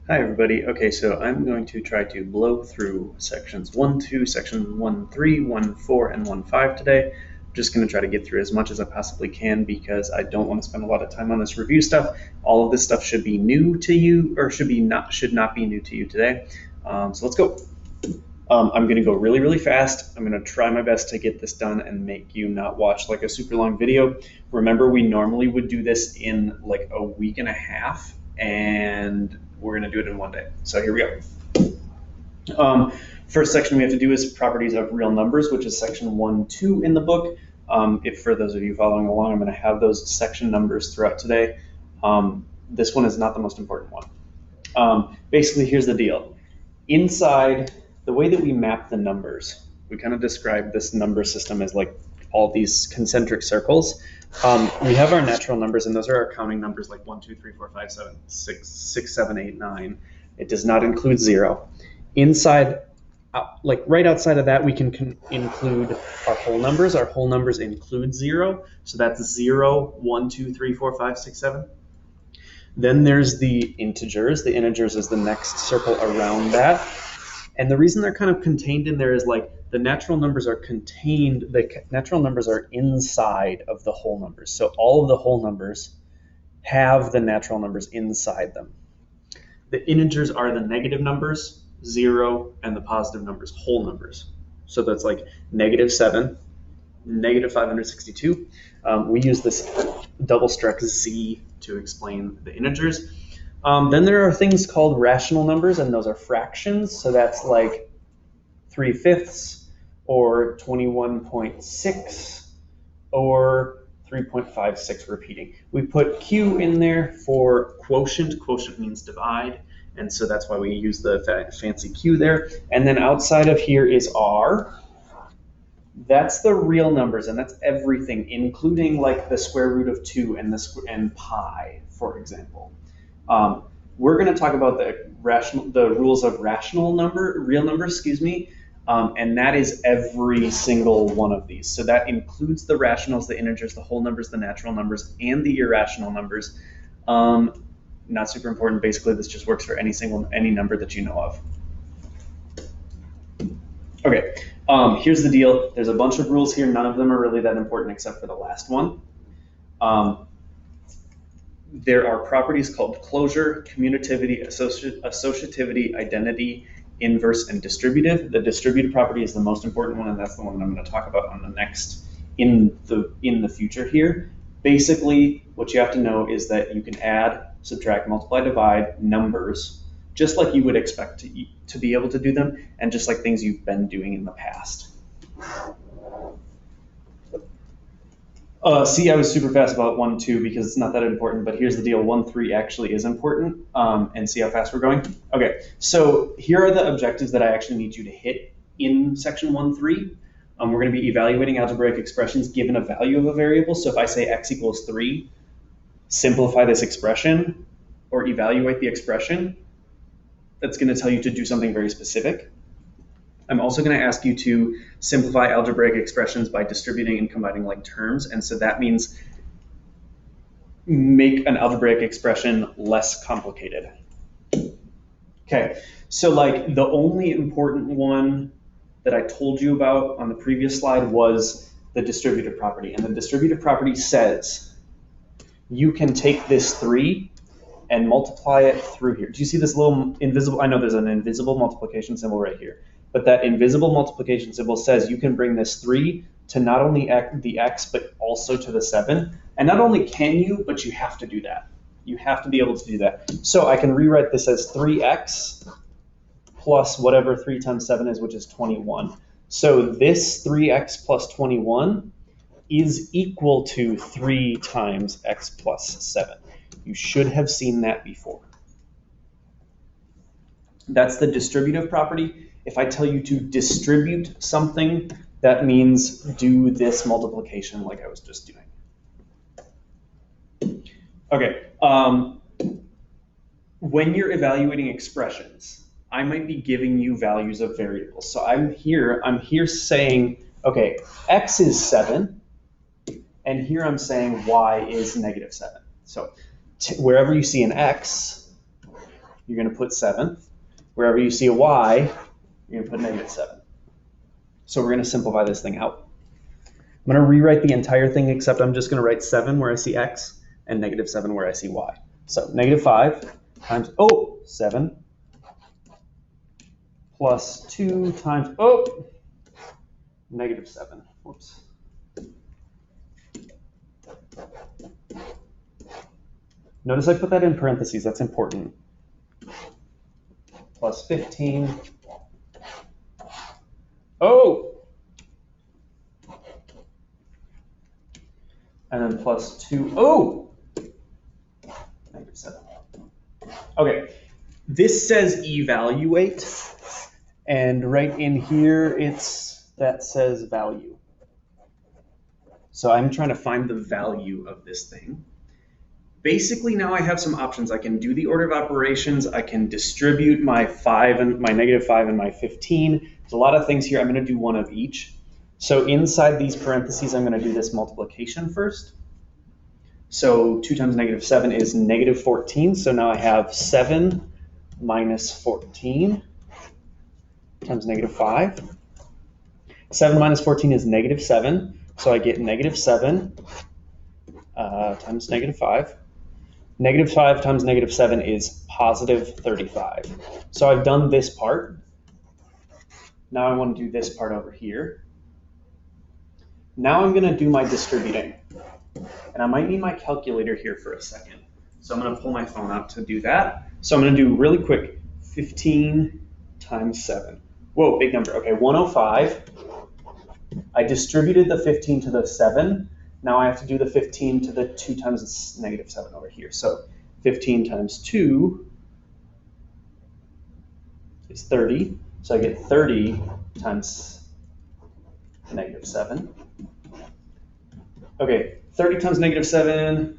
Hi everybody. Okay, so I'm going to try to blow through sections 1, 2, section 1, 3, 1, 4, and 1, 5 today. I'm just going to try to get through as much as I possibly can because I don't want to spend a lot of time on this review stuff. All of this stuff should be new to you, or should not be new to you today. So let's go. I'm going to go really, really fast. I'm going to try my best to get this done and make you not watch like a super long video. Remember, we normally would do this in like a week and a half, and we're going to do it in one day. So here we go. First section we have to do is properties of real numbers, which is section 1, 2 in the book. If for those of you following along, I'm going to have those section numbers throughout today. This one is not the most important one. Basically, here's the deal. Inside, the way that we map the numbers, we kind of describe this number system as like all these concentric circles. We have our natural numbers, and those are our counting numbers like 1, 2, 3, 4, 5, 7, 6, 6, 7, 8, 9. It does not include 0. Inside, like right outside of that, we can include our whole numbers. Our whole numbers include 0. So that's 0, 1, 2, 3, 4, 5, 6, 7. Then there's the integers. The integers is the next circle around that. And the reason they're kind of contained in there is like the natural numbers are contained, the natural numbers are inside of the whole numbers. So all of the whole numbers have the natural numbers inside them. The integers are the negative numbers, 0, and the positive numbers, whole numbers. So that's like -7, -562. We use this double struct z to explain the integers. Then there are things called rational numbers, and those are fractions. So that's like 3/5 or 21.6 or 3.56 repeating. We put q in there for quotient. Quotient means divide, and so that's why we use the fancy q there. And then outside of here is r. That's the real numbers, and that's everything, including like the square root of 2 and pi, for example. We're going to talk about the rules of real numbers, and that is every single one of these. So that includes the rationals, the integers, the whole numbers, the natural numbers, and the irrational numbers. Not super important. Basically, this just works for any number that you know of. Okay, here's the deal. There's a bunch of rules here. None of them are really that important except for the last one. There are properties called closure, commutativity, associativity, identity, inverse, and distributive. The distributive property is the most important one, and that's the one that I'm going to talk about on the next in the future here. Basically, what you have to know is that you can add, subtract, multiply, divide numbers just like you would expect to be able to do them, and just like things you've been doing in the past. See, I was super fast about 1, 2 because it's not that important, but here's the deal. 1, 3 actually is important, and see how fast we're going? Okay, so here are the objectives that I actually need you to hit in section 1, 3. We're going to be evaluating algebraic expressions given a value of a variable. So if I say x equals 3, simplify this expression or evaluate the expression. That's going to tell you to do something very specific. I'm also going to ask you to simplify algebraic expressions by distributing and combining like terms. And so that means make an algebraic expression less complicated. Okay, so like the only important one that I told you about on the previous slide was the distributive property. And the distributive property says you can take this 3 and multiply it through here. Do you see this little invisible? I know there's an invisible multiplication symbol right here, but that invisible multiplication symbol says you can bring this 3 to not only the x, but also to the 7. And not only can you, but you have to do that. You have to be able to do that. So I can rewrite this as 3x plus whatever 3 times 7 is, which is 21. So this 3x plus 21 is equal to 3 times x plus 7. You should have seen that before. That's the distributive property. If I tell you to distribute something, that means do this multiplication like I was just doing. Okay, when you're evaluating expressions, I might be giving you values of variables. So I'm here saying, okay, x is 7, and here I'm saying y is -7. So wherever you see an x, you're going to put 7. Wherever you see a y, you're going to put -7. So we're going to simplify this thing out. I'm going to rewrite the entire thing, except I'm just going to write 7 where I see x and -7 where I see y. So -5 times 7 plus 2 times -7. Whoops. Notice I put that in parentheses. That's important. Plus 15. And then plus 2. -7. Okay. This says evaluate. And right in here, that says value. So I'm trying to find the value of this thing. Basically, now I have some options. I can do the order of operations. I can distribute my 5 and my -5 and my 15. There's a lot of things here. I'm going to do one of each. So inside these parentheses, I'm going to do this multiplication first. So 2 times -7 is -14. So now I have 7 minus 14 times -5. 7 minus 14 is -7. So I get -7 times -5. -5 times -7 is positive 35. So I've done this part. Now I want to do this part over here. Now I'm going to do my distributing. And I might need my calculator here for a second. So I'm going to pull my phone out to do that. So I'm going to do really quick 15 times 7. Whoa, big number. Okay, 105. I distributed the 15 to the 7. Now I have to do the 15 to the 2 times -7 over here. So 15 times 2 is 30. So I get 30 times -7. Okay, 30 times -7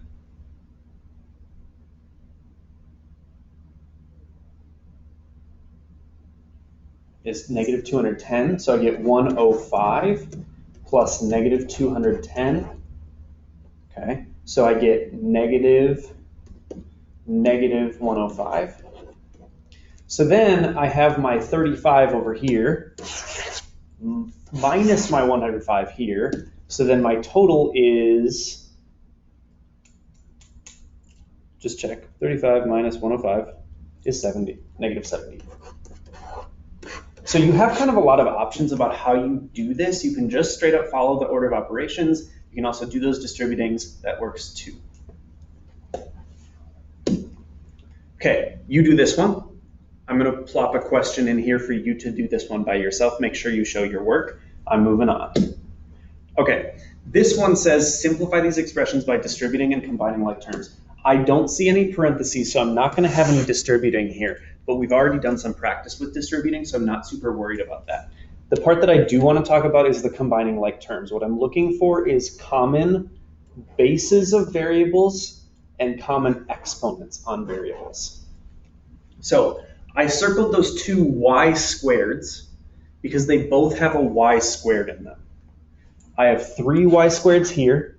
is -210. So I get 105 plus -210. Okay, so I get negative 105. So then I have my 35 over here minus my 105 here. So then my total is, just check, 35 minus 105 is 70, -70. So you have kind of a lot of options about how you do this. You can just straight up follow the order of operations. You can also do those distributings. That works too. Okay, you do this one. I'm going to plop a question in here for you to do this one by yourself. Make sure you show your work. I'm moving on. Okay, this one says simplify these expressions by distributing and combining like terms. I don't see any parentheses, so I'm not going to have any distributing here, but we've already done some practice with distributing, so I'm not super worried about that. The part that I do want to talk about is the combining like terms. What I'm looking for is common bases of variables and common exponents on variables. So I circled those two y squareds because they both have a y squared in them. I have 3 y squareds here.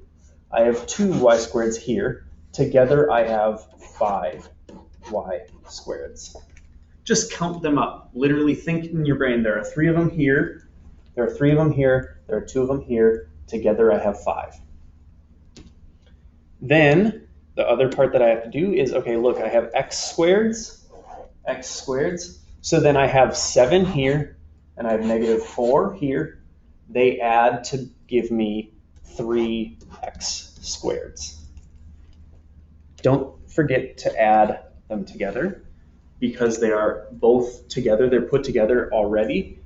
I have 2 y squareds here. Together I have 5 y squareds. Just count them up. Literally think in your brain, there are 3 of them here. There are 3 of them here. There are 2 of them here. Together I have 5. Then the other part that I have to do is, okay, look, I have x squareds. So then I have 7 here, and I have -4 here. They add to give me 3x squareds. Don't forget to add them together because they are both together. They're put together already.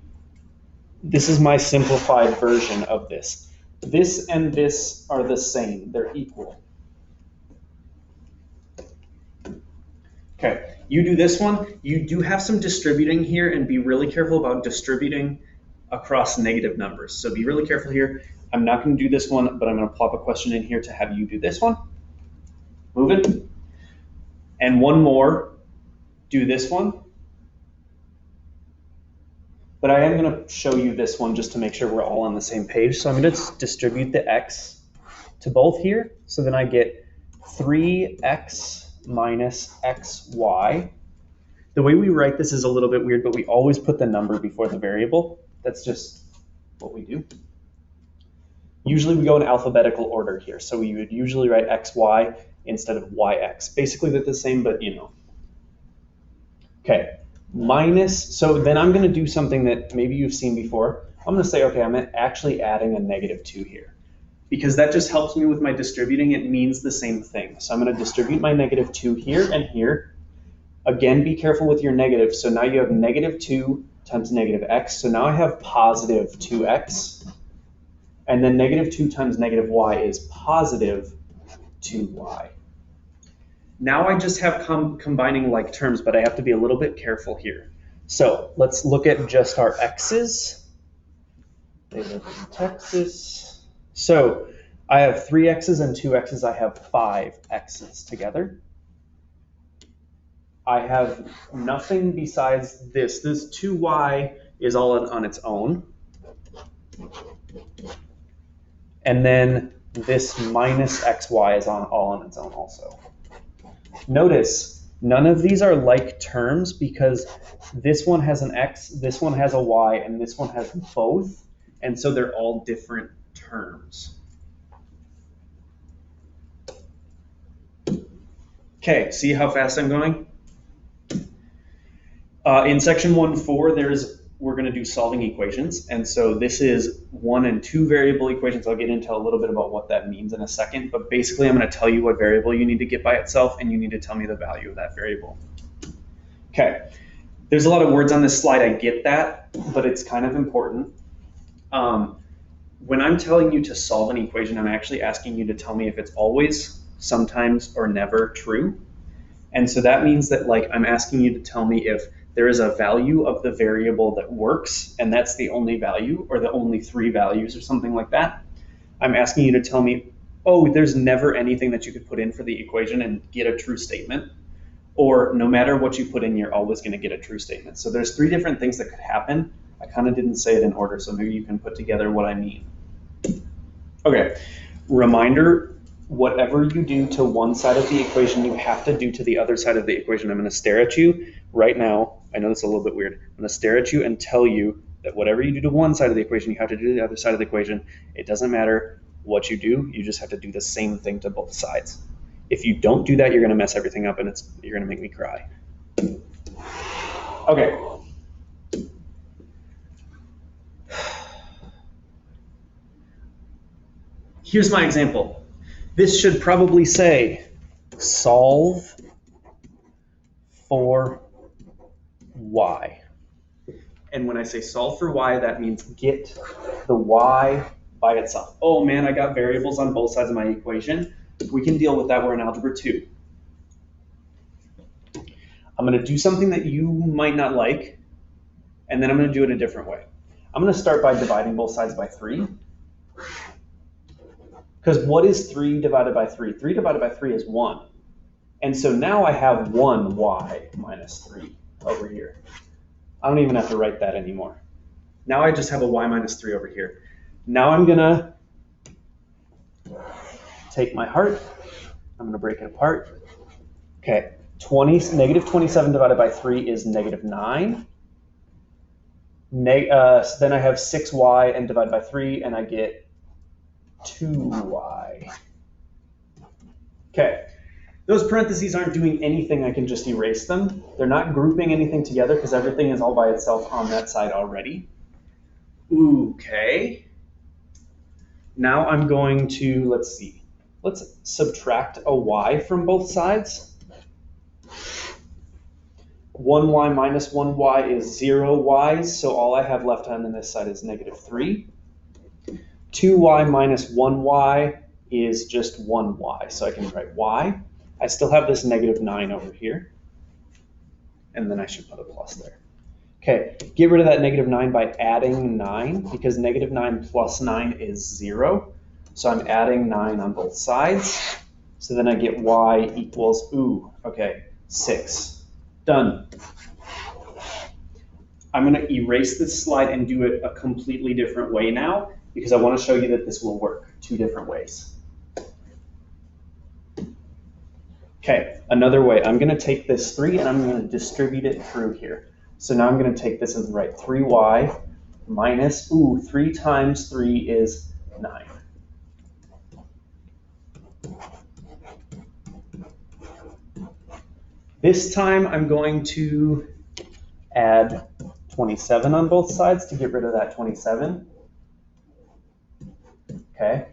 This is my simplified version of this. This and this are the same. They're equal. Okay, you do this one. You do have some distributing here, and be really careful about distributing across negative numbers. So be really careful here. I'm not going to do this one, but I'm going to plop a question in here to have you do this one. Move it. And one more. Do this one. But I am going to show you this one just to make sure we're all on the same page. So I'm going to distribute the x to both here. So then I get 3x minus xy. The way we write this is a little bit weird, but we always put the number before the variable. That's just what we do. Usually we go in alphabetical order here. So we would usually write xy instead of yx. Basically they're the same, but you know. Okay, minus, so then I'm gonna do something that maybe you've seen before. I'm gonna say, okay, I'm actually adding a -2 here. Because that just helps me with my distributing. It means the same thing. So I'm gonna distribute my -2 here and here. Again, be careful with your negative. So now you have -2 times -x. So now I have positive 2x. And then -2 times -y is positive 2y. Now I just have combining like terms, but I have to be a little bit careful here. So let's look at just our x's. They live in Texas. So I have 3 x's and 2 x's. I have 5 x's together. I have nothing besides this. This 2y is all on its own. And then this minus xy is all on its own also. Notice, none of these are like terms because this one has an x, this one has a y, and this one has both. And so they're all different terms. Okay, see how fast I'm going? In section 1.4, we're going to do solving equations. And so this is 1 and 2 variable equations. I'll get into a little bit about what that means in a second. But basically, I'm going to tell you what variable you need to get by itself, and you need to tell me the value of that variable. Okay, there's a lot of words on this slide. I get that, but it's kind of important. When I'm telling you to solve an equation, I'm actually asking you to tell me if it's always, sometimes, or never true. And so that means that like I'm asking you to tell me if there is a value of the variable that works, and that's the only value, or the only 3 values, or something like that. I'm asking you to tell me, oh, there's never anything that you could put in for the equation and get a true statement, or no matter what you put in, you're always going to get a true statement. So there's 3 different things that could happen. I kind of didn't say it in order, so maybe you can put together what I mean. Okay, reminder, whatever you do to one side of the equation, you have to do to the other side of the equation. I'm going to stare at you right now. I know it's a little bit weird. I'm going to stare at you and tell you that whatever you do to one side of the equation, you have to do to the other side of the equation. It doesn't matter what you do. You just have to do the same thing to both sides. If you don't do that, you're going to mess everything up, and you're going to make me cry. Okay. Here's my example. This should probably say solve for y. And when I say solve for y, that means get the y by itself. Oh man, I got variables on both sides of my equation. We can deal with that. We're in Algebra 2. I'm going to do something that you might not like, and then I'm going to do it a different way. I'm going to start by dividing both sides by 3. Because what is 3 divided by 3? 3 divided by 3 is 1. And so now I have 1y minus 3 over here. I don't even have to write that anymore. Now I just have a y minus 3 over here. Now I'm going to take my heart. I'm going to break it apart. Okay, negative 27 divided by 3 is negative 9. So then I have 6y and divide by 3, and I get 2y. Okay, those parentheses aren't doing anything. I can just erase them. They're not grouping anything together because everything is all by itself on that side already. Okay. Now I'm going to, let's subtract a y from both sides. 1y minus 1y is 0 y's, so all I have left on this side is negative 3. 2y minus 1y is just 1y, so I can write y. I still have this negative 9 over here, and then I should put a plus there. Okay, get rid of that negative 9 by adding 9, because negative 9 plus 9 is 0. So I'm adding 9 on both sides. So then I get y equals, 6. Done. I'm going to erase this slide and do it a completely different way now, because I want to show you that this will work 2 different ways. Okay, another way, I'm gonna take this 3 and I'm gonna distribute it through here. So now I'm gonna take this as right, 3y minus, 3 times 3 is 9. This time I'm going to add 27 on both sides to get rid of that 27. Okay.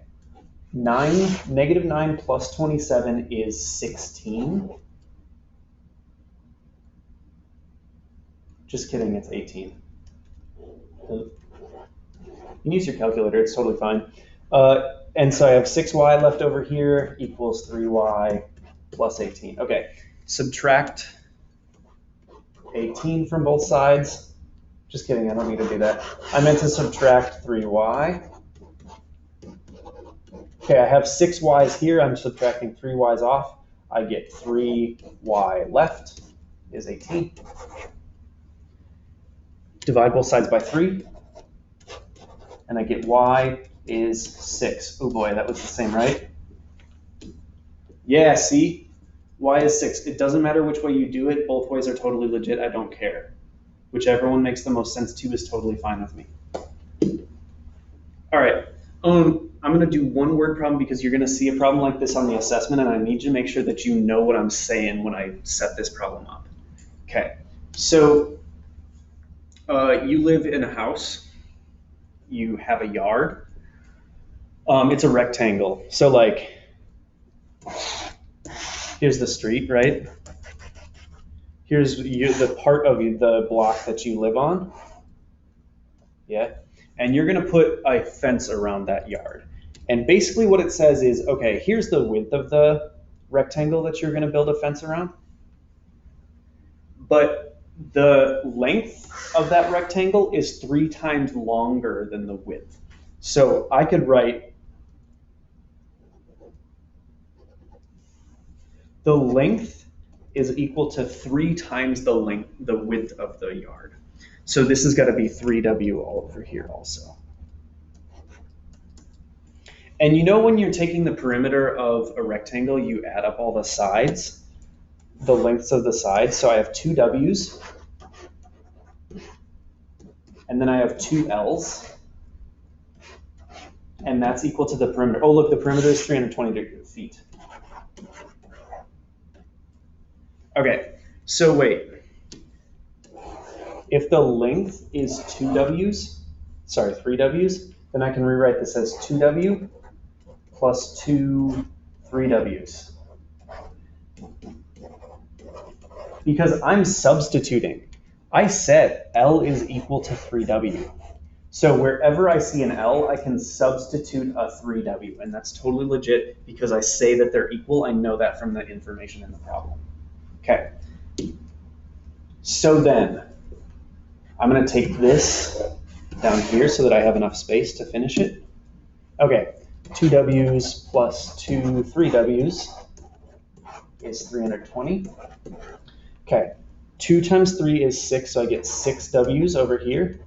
Negative 9 plus 27 is 16. Just kidding, it's 18. You can use your calculator, it's totally fine. And so I have 6y left over here equals 3y plus 18. Okay, subtract 18 from both sides. Just kidding, I don't need to do that. I meant to subtract 3y. Okay, I have 6 y's here. I'm subtracting 3 y's off. I get 3y left is 18. Divide both sides by 3. And I get y is 6. Oh boy, that was the same, right? Yeah, see? Y is 6. It doesn't matter which way you do it. Both ways are totally legit. I don't care. Whichever one makes the most sense to you is totally fine with me. All right. I'm going to do one word problem because you're going to see a problem like this on the assessment, and I need you to make sure that you know what I'm saying when I set this problem up. Okay, so you live in a house. You have a yard. It's a rectangle. So like, here's the street, right? Here's the part of the block that you live on. Yeah. And you're going to put a fence around that yard. And basically what it says is, okay, here's the width of the rectangle that you're going to build a fence around. But the length of that rectangle is 3 times longer than the width. So I could write the length is equal to 3 times the width of the yard. So this has got to be 3w all over here also. And you know when you're taking the perimeter of a rectangle, you add up all the sides, the lengths of the sides. So I have 2 w's, and then I have 2 l's, and that's equal to the perimeter. Oh, look, the perimeter is 320 feet. Okay, so wait. If the length is 3 w's, then I can rewrite this as 2w plus 2 3w's. Because I'm substituting. I said L is equal to 3w. So wherever I see an L, I can substitute a 3w, and that's totally legit because I say that they're equal. I know that from the information in the problem. Okay. So then, I'm going to take this down here so that I have enough space to finish it. Okay, 2 w's plus 2 3w's is 320. Okay, 2 times 3 is 6, so I get 6 w's over here.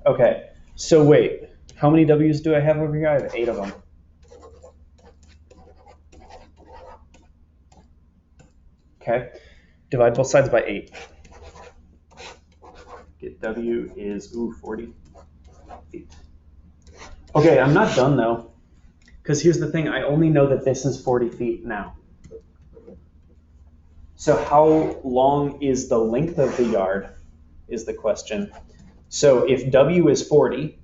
Okay, so wait, how many w's do I have over here? I have 8 of them. Okay, divide both sides by 8. Get w is, 40 feet. Okay, I'm not done though, because here's the thing, I only know that this is 40 feet now. So how long is the length of the yard is the question. So if w is 40,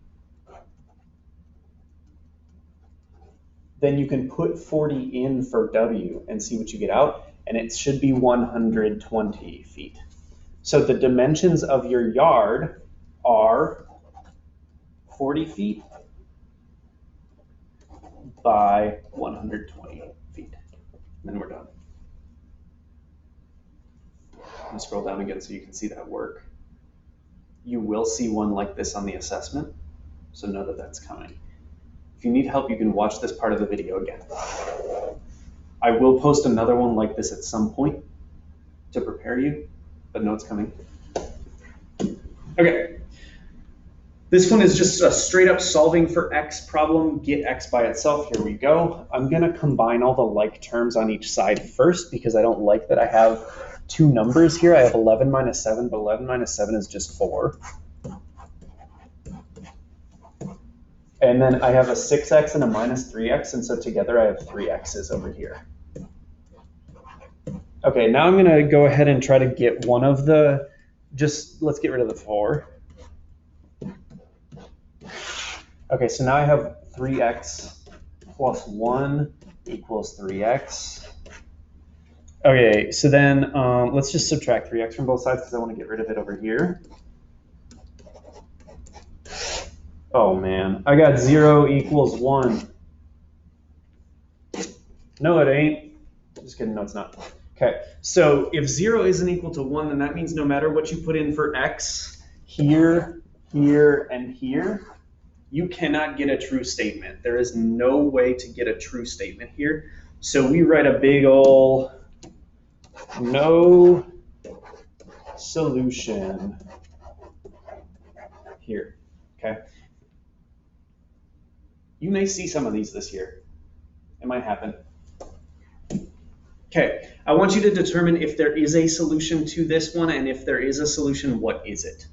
then you can put 40 in for w and see what you get out, and it should be 120 feet. So the dimensions of your yard are 40 feet by 120 feet. And then we're done. I'm going to scroll down again so you can see that work. You will see one like this on the assessment, so know that that's coming. If you need help, you can watch this part of the video again. I will post another one like this at some point to prepare you, but know it's coming. Okay. This one is just a straight up solving for x problem, get x by itself. Here we go. I'm going to combine all the like terms on each side first because I don't like that I have two numbers here. I have 11 minus 7, but 11 minus 7 is just 4. And then I have a 6x and a minus 3x, and so together I have 3x's over here. Okay, now I'm going to go ahead and try to get one of the, let's get rid of the 4. Okay, so now I have 3x plus 1 equals 3x. Okay, so then let's just subtract 3x from both sides because I want to get rid of it over here. Oh man, I got 0 equals 1. No, it ain't. Just kidding, no, it's not. Okay, so if 0 isn't equal to 1, then that means no matter what you put in for x, here, here, and here, you cannot get a true statement. There is no way to get a true statement here. So we write a big ol' no solution here, okay? You may see some of these this year. It might happen. Okay, I want you to determine if there is a solution to this one, and if there is a solution, what is it?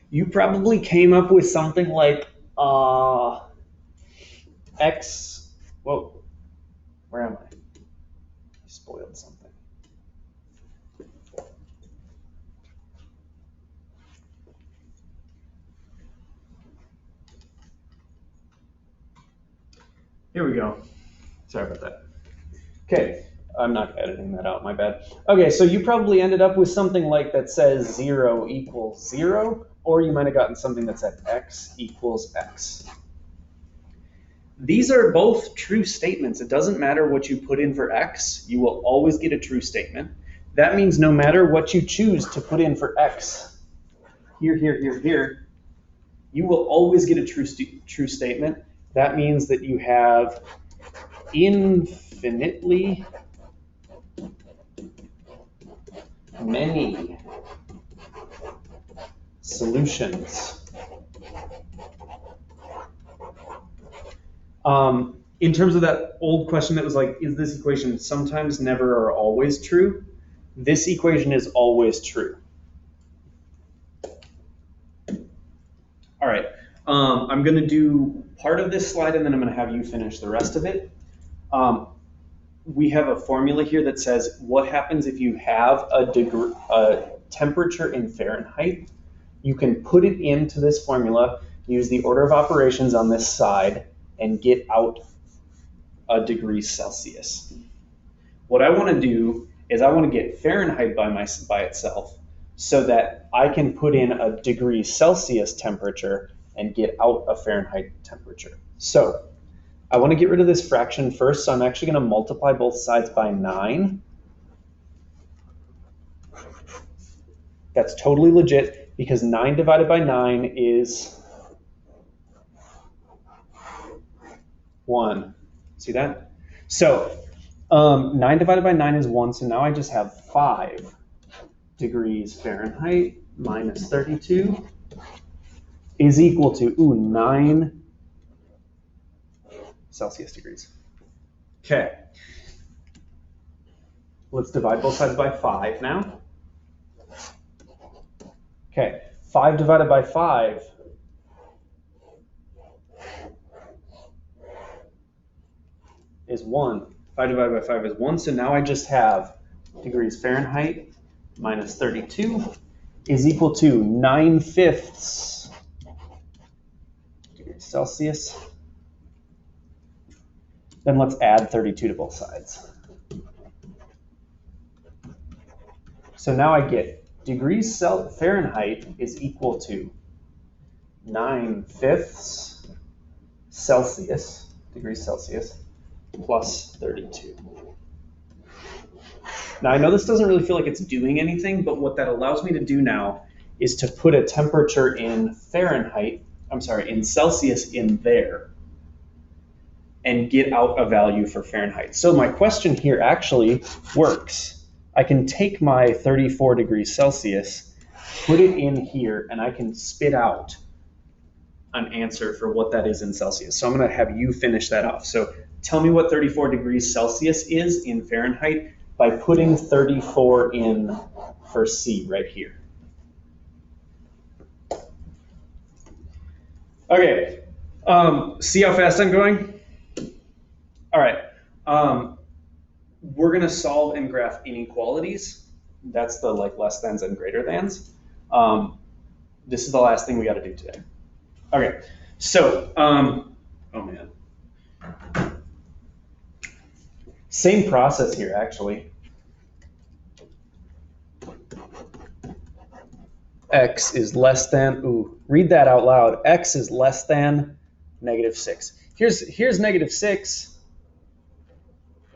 You probably came up with something like x, whoa, where am I? I spoiled something. Here we go. Sorry about that. Okay, I'm not editing that out, my bad. Okay, so you probably ended up with something like that says 0 equals 0, or you might have gotten something that said x equals x. These are both true statements. It doesn't matter what you put in for x, you will always get a true statement. That means no matter what you choose to put in for x, here, here, here, here, you will always get a true statement. That means that you have infinitely many solutions. In terms of that old question that was like, is this equation sometimes, never, or always true? This equation is always true. All right, I'm going to do part of this slide and then I'm going to have you finish the rest of it. We have a formula here that says what happens if you have a temperature in Fahrenheit. You can put it into this formula, use the order of operations on this side, and get out a degree Celsius. What I want to do is I want to get Fahrenheit by itself so that I can put in a degree Celsius temperature and get out a Fahrenheit temperature. So I want to get rid of this fraction first, so I'm actually going to multiply both sides by 9. That's totally legit because 9 divided by 9 is 1. See that? So 9 divided by 9 is 1, so now I just have 5 degrees Fahrenheit minus 32 is equal to 9 Celsius degrees. Okay. Let's divide both sides by 5 now. Okay, 5 divided by 5 is 1. 5 divided by 5 is 1, so now I just have degrees Fahrenheit minus 32 is equal to 9/5 degrees Celsius. Then let's add 32 to both sides. So now I get degrees Fahrenheit is equal to 9/5 Celsius, degrees Celsius, plus 32. Now I know this doesn't really feel like it's doing anything, but what that allows me to do now is to put a temperature in in Celsius in there and get out a value for Fahrenheit. So my question here actually works. I can take my 34 degrees Celsius put it in here, and I can spit out an answer for what that is in Celsius. So I'm going to have you finish that off. So tell me what 34 degrees Celsius is in Fahrenheit by putting 34 in for C right here. Okay, see how fast I'm going? All right, we're gonna solve and graph inequalities. That's the like less thans and greater thans. This is the last thing we gotta do today. Okay, so, oh man. Same process here, actually. X is less than, read that out loud. X is less than -6. Here's -6.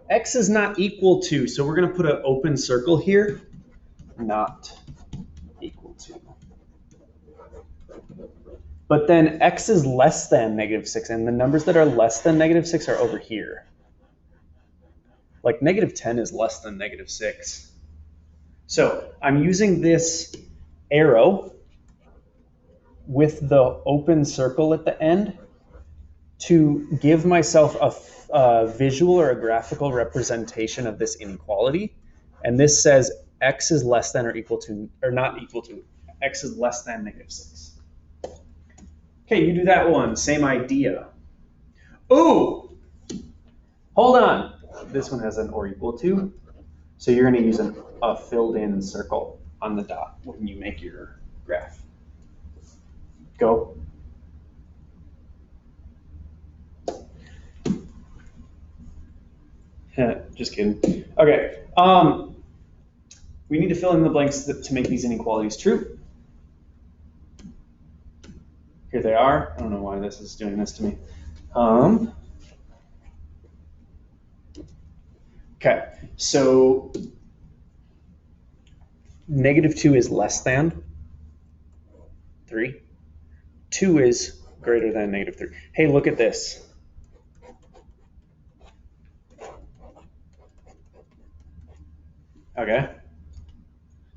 X is not equal to, so we're going to put an open circle here. Not equal to. But then X is less than -6, and the numbers that are less than -6 are over here. Like -10 is less than -6. So I'm using this arrow with the open circle at the end to give myself a visual or a graphical representation of this inequality. And this says X is less than or equal to, or not equal to, X is less than -6. Okay, you do that one, same idea. Ooh, hold on. This one has an or equal to. So you're gonna use a filled in circle on the dot when you make your graph. Go. Just kidding. Okay. We need to fill in the blanks to make these inequalities true. Here they are. I don't know why this is doing this to me. Okay, so -2 is less than 3. 2 is greater than -3. Hey, look at this. Okay,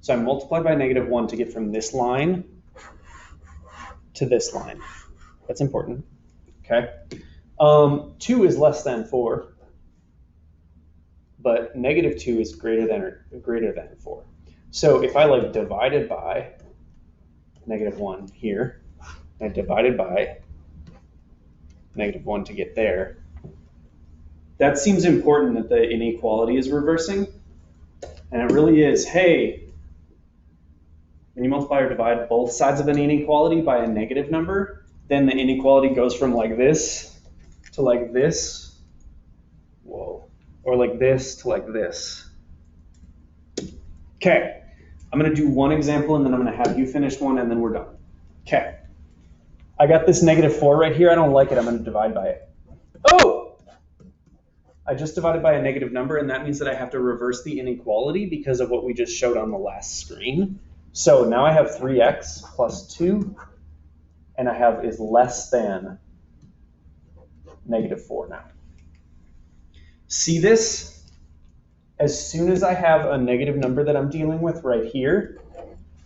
so I multiplied by -1 to get from this line to this line. That's important. Okay, 2 is less than 4, but -2 is greater than 4. So if I like divided by -1 here, I divided by -1 to get there, that seems important that the inequality is reversing. And it really is. Hey, when you multiply or divide both sides of an inequality by a negative number, then the inequality goes from like this to like this. Whoa. Or like this to like this. Okay, I'm gonna do one example and then I'm gonna have you finish one and then we're done. Okay, I got this -4 right here. I don't like it, I'm gonna divide by it. Oh! I just divided by a negative number, and that means that I have to reverse the inequality because of what we just showed on the last screen. So now I have 3x plus 2, and I have is less than -4 now. See this? As soon as I have a negative number that I'm dealing with right here,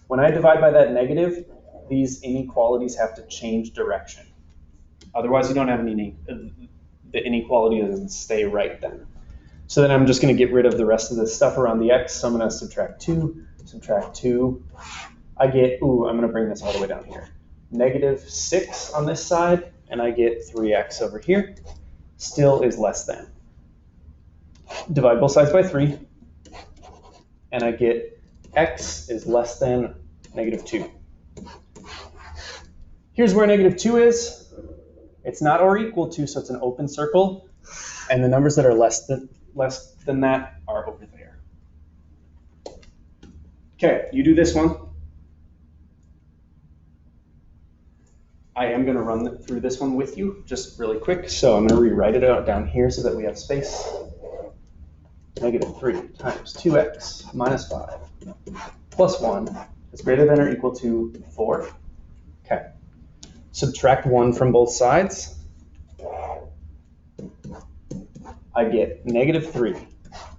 when I divide by that negative, these inequalities have to change direction. Otherwise, you don't have any. The inequality doesn't stay right then. So then I'm just going to get rid of the rest of the stuff around the x. So I'm going to subtract 2. I get, I'm going to bring this all the way down here. -6 on this side, and I get 3x over here. Still is less than. Divide both sides by 3, and I get x is less than -2. Here's where -2 is. It's not or equal to, so it's an open circle, and the numbers that are less than that are over there. Okay, you do this one. I am going to run through this one with you just really quick, so I'm going to rewrite it out down here so that we have space. -3 times 2x minus 5 plus 1 is greater than or equal to 4. Okay. Subtract 1 from both sides. I get -3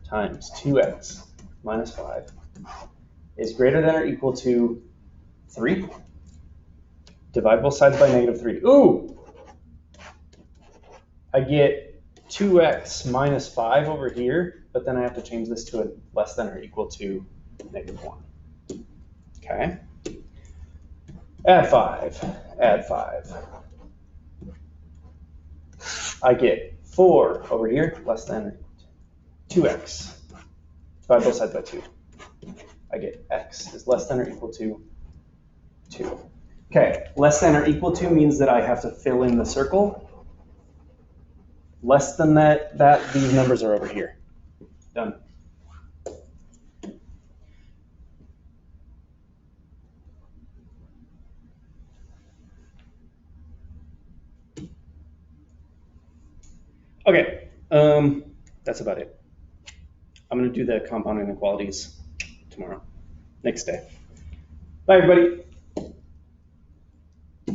times 2x minus 5 is greater than or equal to 3. Divide both sides by -3. Ooh! I get 2x minus 5 over here, but then I have to change this to a less than or equal to -1. Okay. Add 5. Add 5. I get 4 over here, less than 2x. Divide both sides by 2. I get x is less than or equal to 2. Okay, less than or equal to means that I have to fill in the circle. Less than that, these numbers are over here. Done. Okay, that's about it. I'm going to do the compound inequalities tomorrow, next day. Bye, everybody.